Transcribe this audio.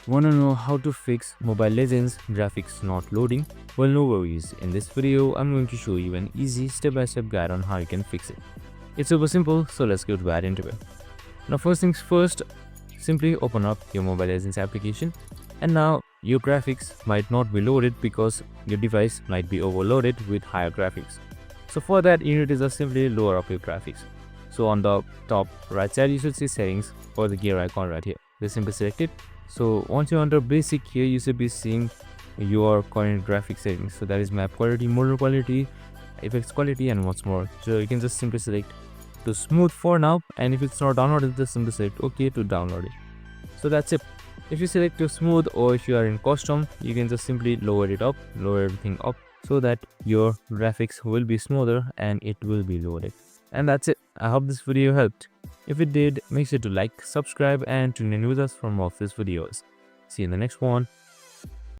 Wanna know how to fix Mobile Legends graphics not loading? Well, no worries. In this video, I'm going to show you an easy step-by-step guide on how you can fix it. It's super simple, so let's get right into it. Now, first things first, simply open up your Mobile Legends application, and now your graphics might not be loaded because your device might be overloaded with higher graphics. So for that, you need to just simply lower up your graphics. So on the top right side, you should see settings for the gear icon right here. Just simply select it. So once you're under basic here, you should be seeing your current graphic settings. So that is map quality, model quality, effects quality, and what's more. So you can just simply select to smooth for now, and if it's not downloaded, just simply select OK to download it. So that's it. If you select to smooth, or if you are in custom, you can just simply lower it up, lower everything up, so that your graphics will be smoother and it will be loaded. And that's it. I hope this video helped. If it did, make sure to like, subscribe, and tune in with us for more of these videos. See you in the next one.